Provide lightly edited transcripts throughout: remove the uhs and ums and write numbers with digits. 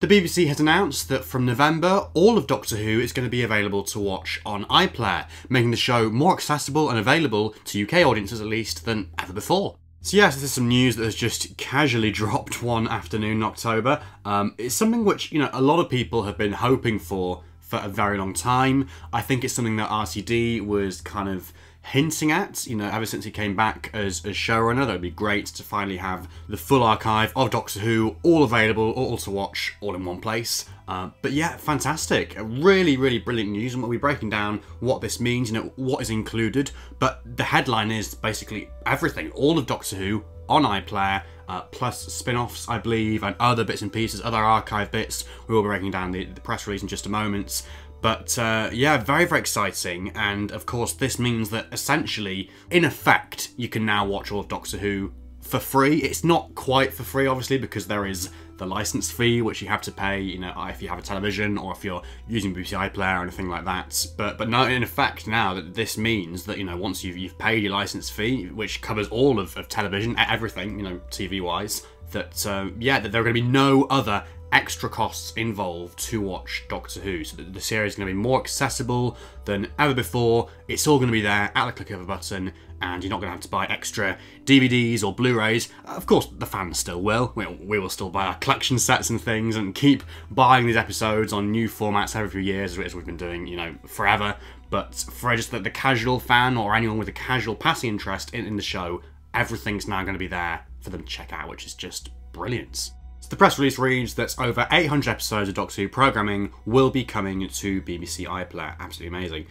The BBC has announced that from November, all of Doctor Who is going to be available to watch on iPlayer, making the show more accessible and available to UK audiences at least than ever before. So yes, this is some news that has just casually dropped one afternoon in October. It's something which, a lot of people have been hoping for a very long time. I think it's something that RTD was kind of hinting at, ever since he came back as showrunner. That would be great to finally have the full archive of Doctor Who all available, all to watch, all in one place. But yeah, fantastic. Really, really brilliant news, and we'll be breaking down what this means, what is included. But the headline is basically everything, all of Doctor Who on iPlayer, plus spin-offs, I believe, and other bits and pieces, other archive bits. We will be breaking down the press release in just a moment. But yeah, very, very exciting, and of course this means that essentially, in effect, you can now watch all of Doctor Who for free. It's not quite for free, obviously, because there is the license fee, which you have to pay, if you have a television, or if you're using BBC iPlayer or anything like that. But no, in effect now, that this means that, once you've paid your license fee, which covers all of television, everything, TV-wise, that, yeah, that there are going to be no other extra costs involved to watch Doctor Who, so that the series is going to be more accessible than ever before. It's all going to be there at the click of a button, and you're not going to have to buy extra DVDs or Blu-rays. Of course, the fans still will. We will still buy our collection sets and things, and keep buying these episodes on new formats every few years, as we've been doing, forever. But for just the casual fan, or anyone with a casual passing interest in the show, everything's now going to be there for them to check out, which is just brilliant. The press release reads that over 800 episodes of Doctor Who programming will be coming to BBC iPlayer. Absolutely amazing.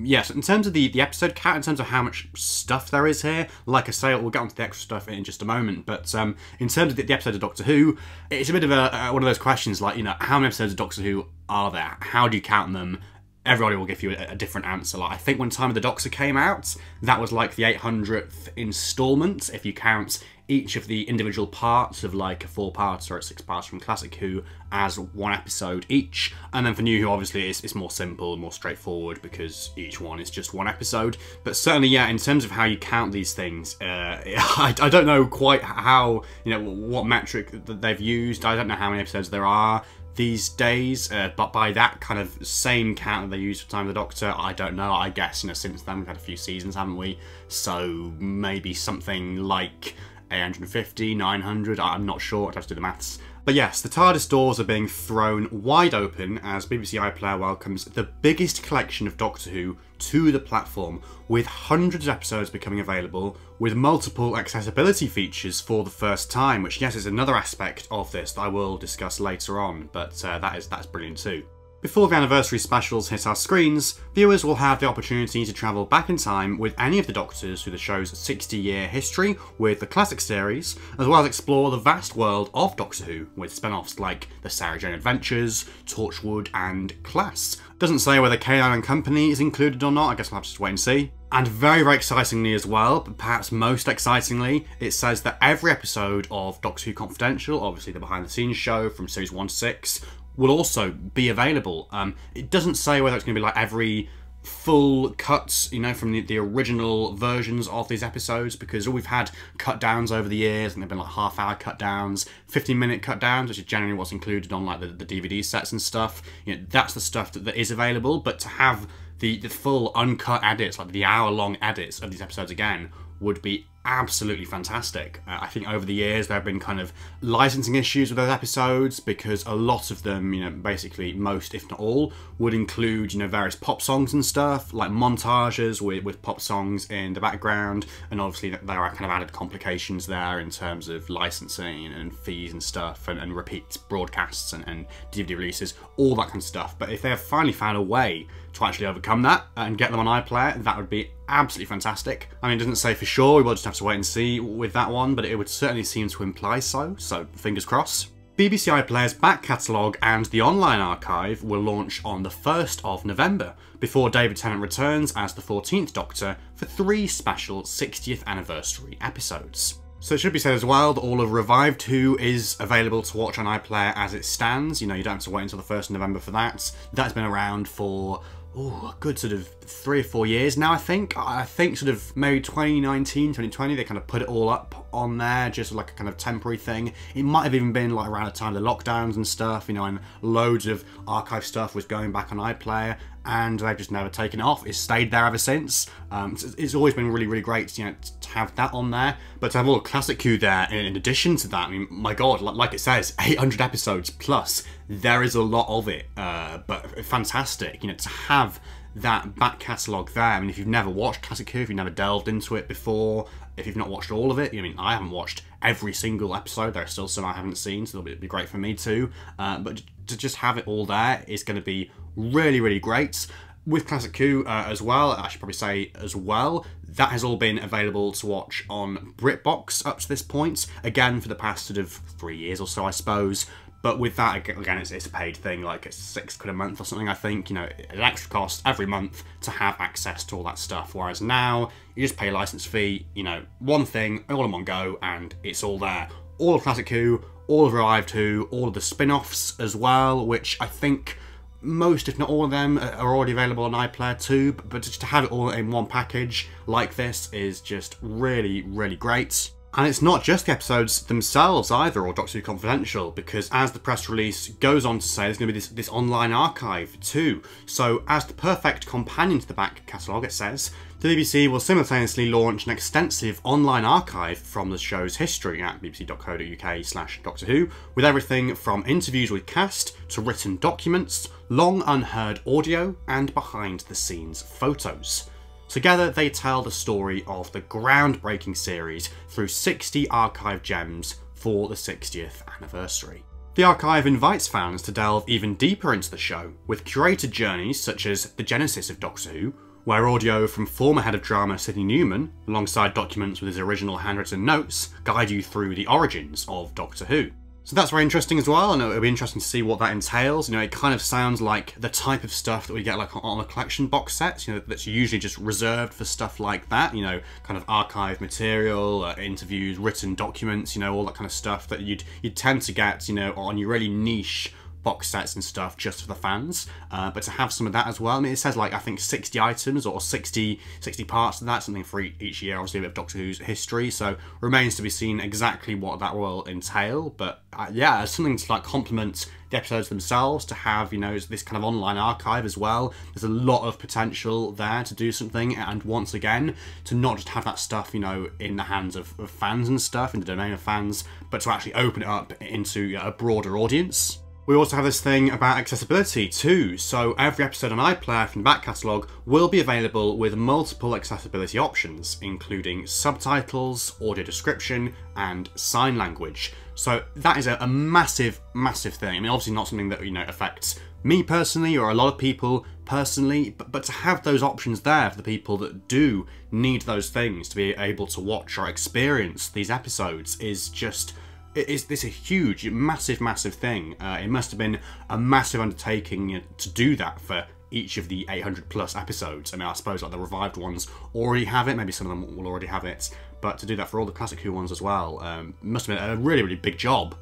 Yes, in terms of the episode count, in terms of how much stuff there is here, like I say, we'll get onto the extra stuff in just a moment, but in terms of the episode of Doctor Who, it's a bit of one of those questions like, how many episodes of Doctor Who are there? How do you count them? Everybody will give you a different answer. Like, I think when Time of the Doctor came out, that was like the 800th instalment, if you count each of the individual parts of like a 4-part or a 6-part from Classic Who as one episode each. And then for New Who, obviously, it's more simple, more straightforward, because each one is just one episode. But certainly, yeah, in terms of how you count these things, I don't know quite how, what metric that they've used. I don't know how many episodes there are these days, but by that kind of same count that they use for Time of the Doctor, I don't know. I guess, since then we've had a few seasons, haven't we? So maybe something like 850, 900, I'm not sure, I'd have to do the maths. But yes, the TARDIS doors are being thrown wide open as BBC iPlayer welcomes the biggest collection of Doctor Who to the platform, with hundreds of episodes becoming available, with multiple accessibility features for the first time, which, yes, is another aspect of this that I will discuss later on, but that's brilliant too. Before the anniversary specials hit our screens, viewers will have the opportunity to travel back in time with any of the Doctors through the show's 60-year history with the classic series, as well as explore the vast world of Doctor Who with spin-offs like the Sarah Jane Adventures, Torchwood and Class. Doesn't say whether K9 and Company is included or not, I guess we'll have to just wait and see. And very, very excitingly as well, but perhaps most excitingly, it says that every episode of Doctor Who Confidential, obviously the behind-the-scenes show from series 1 to 6, will also be available. It doesn't say whether it's going to be like every full cuts, from the original versions of these episodes, because we've had cut downs over the years, and they've been like half-hour cut downs, 15-minute cut downs, which is generally what's included on like the DVD sets and stuff. That's the stuff that is available, but to have the full uncut edits, like the hour-long edits of these episodes again, would be absolutely fantastic. I think over the years there have been kind of licensing issues with those episodes, because a lot of them, basically most if not all, would include various pop songs and stuff, like montages with pop songs in the background, and obviously there are kind of added complications there in terms of licensing and fees and stuff, and repeat broadcasts and DVD releases, all that kind of stuff. But if they have finally found a way to actually overcome that and get them on iPlayer, that would be absolutely fantastic. I mean, it doesn't say for sure, we will just have to wait and see with that one, but it would certainly seem to imply so fingers crossed. BBC iPlayer's back catalogue and the online archive will launch on the 1st of November, before David Tennant returns as the 14th Doctor for 3 special 60th anniversary episodes. So it should be said as well that all of Revived Who is available to watch on iPlayer as it stands. You don't have to wait until the 1st of November for that. That's been around for a good sort of 3 or 4 years now, I think. I think sort of maybe 2019, 2020, they kind of put it all up on there, just like a kind of temporary thing. It might have even been like around the time of the lockdowns and stuff, you know, and loads of archive stuff was going back on iPlayer, and they've just never taken it off. It's stayed there ever since. It's always been really, really great, you know, to have that on there, but to have all the Classic Coup there in addition to that, I mean, my god, like it says, 800 episodes plus, there is a lot of it, but fantastic, you know, to have that back catalogue there. I mean, if you've never watched Classic Coup, if you've never delved into it before, if you've not watched all of it, I mean, I haven't watched every single episode, there are still some I haven't seen, so it'll be great for me too, but to just have it all there is going to be really, really great. With Classic Coup as well, I should probably say as well, that has all been available to watch on BritBox up to this point, again for the past sort of 3 years or so I suppose. But with that, again, it's a paid thing, like it's £6 a month or something, I think, you know, an extra cost every month to have access to all that stuff. Whereas now, you just pay a license fee, you know, one thing, all in one go, and it's all there. All of Classic Coup, all of Revived Who, all of the spin-offs as well, which I think most, if not all of them, are already available on iPlayer too, but just to have it all in one package like this is just really, really great. And it's not just the episodes themselves either, or Doctor Who Confidential, because as the press release goes on to say, there's going to be this online archive too. So as the perfect companion to the back catalogue, it says, the BBC will simultaneously launch an extensive online archive from the show's history at bbc.co.uk/Doctor Who, with everything from interviews with cast to written documents, long unheard audio, and behind-the-scenes photos. Together, they tell the story of the groundbreaking series through 60 archive gems for the 60th anniversary. The archive invites fans to delve even deeper into the show, with curated journeys such as The Genesis of Doctor Who, where audio from former head of drama Sidney Newman, alongside documents with his original handwritten notes, guide you through the origins of Doctor Who. So that's very interesting as well, and it'll be interesting to see what that entails. You know, it kind of sounds like the type of stuff that we get like on a collection box set, you know, that's usually just reserved for stuff like that, you know, kind of archive material, interviews, written documents, you know, all that kind of stuff that you'd tend to get, you know, on your really niche box sets and stuff just for the fans, but to have some of that as well. I mean, it says like, I think 60 items or 60 parts of that, something for each year, obviously a bit of Doctor Who's history, so remains to be seen exactly what that will entail, but yeah, it's something to like complement the episodes themselves, to have, you know, this kind of online archive as well. There's a lot of potential there to do something, and once again, to not just have that stuff, you know, in the hands of fans and stuff, in the domain of fans, but to actually open it up into a broader audience. We also have this thing about accessibility too, so every episode on iPlayer from the back catalogue will be available with multiple accessibility options, including subtitles, audio description, and sign language. So that is a massive, massive thing. I mean, obviously not something that, you know, affects me personally or a lot of people personally, but to have those options there for the people that do need those things to be able to watch or experience these episodes is just... It's a huge, massive, massive thing. It must have been a massive undertaking, you know, to do that for each of the 800 plus episodes. I mean, I suppose like the revived ones already have it, maybe some of them will already have it, but to do that for all the Classic Who ones as well, must have been a really, really big job.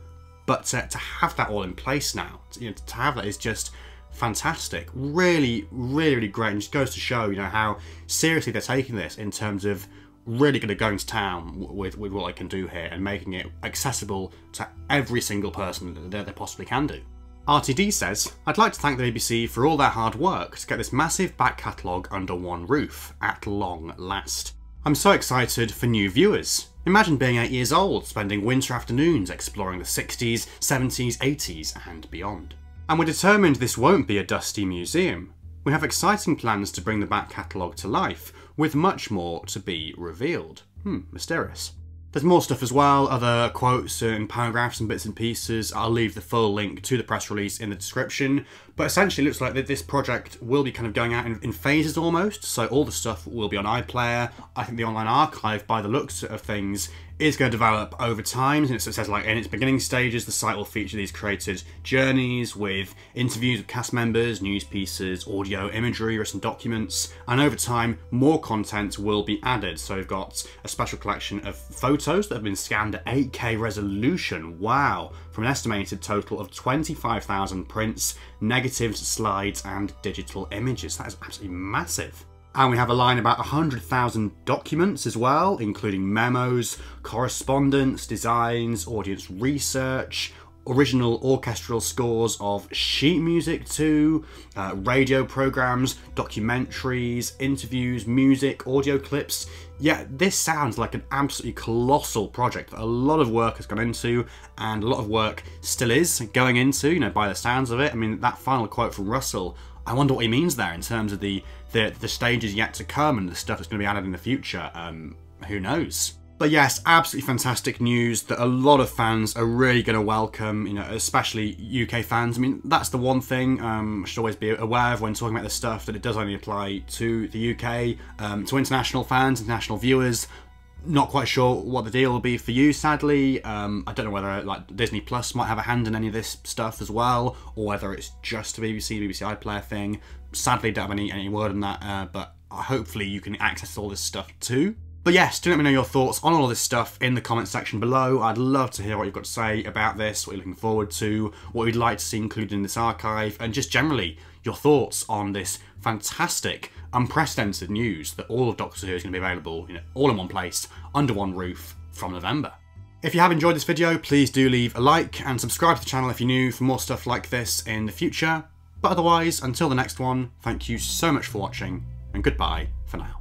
But to have that all in place now, you know, to have that is just fantastic. Really, really, really great, and just goes to show, you know, how seriously they're taking this in terms of really going to go into town with what I can do here and making it accessible to every single person that they possibly can do. RTD says, I'd like to thank the BBC for all their hard work to get this massive back catalogue under one roof, at long last. I'm so excited for new viewers. Imagine being 8 years old, spending winter afternoons exploring the 60s, 70s, 80s and beyond. And we're determined this won't be a dusty museum. We have exciting plans to bring the back catalogue to life, with much more to be revealed. Mysterious. There's more stuff as well, other quotes and paragraphs and bits and pieces. I'll leave the full link to the press release in the description. But essentially it looks like that this project will be kind of going out in phases almost. So all the stuff will be on iPlayer. I think the online archive, by the looks of things, is going to develop over time. And it says like in its beginning stages, the site will feature these created journeys with interviews with cast members, news pieces, audio, imagery, written documents. And over time, more content will be added. So we've got a special collection of photos that have been scanned at 8K resolution. Wow. From an estimated total of 25,000 prints, negatives, slides, and digital images. That is absolutely massive. And we have a line about 100,000 documents as well, including memos, correspondence, designs, audience research, original orchestral scores of sheet music too, radio programs, documentaries, interviews, music, audio clips. Yeah, this sounds like an absolutely colossal project that a lot of work has gone into, and a lot of work still is going into, you know, by the sounds of it. I mean, that final quote from Russell, I wonder what he means there in terms of the stages yet to come and the stuff that's going to be added in the future. Who knows? But yes, absolutely fantastic news that a lot of fans are really going to welcome, you know, especially UK fans. I mean, that's the one thing I should always be aware of when talking about this stuff, that it does only apply to the UK, to international fans, international viewers. Not quite sure what the deal will be for you, sadly. I don't know whether like Disney Plus might have a hand in any of this stuff as well, or whether it's just a BBC iPlayer thing. Sadly, don't have any word on that, but hopefully you can access all this stuff too. But yes, do let me know your thoughts on all of this stuff in the comment section below. I'd love to hear what you've got to say about this, what you're looking forward to, what you'd like to see included in this archive, and just generally your thoughts on this fantastic, unprecedented news that all of Doctor Who is going to be available, you know, all in one place, under one roof, from November. If you have enjoyed this video, please do leave a like and subscribe to the channel if you're new for more stuff like this in the future. But otherwise, until the next one, thank you so much for watching, and goodbye for now.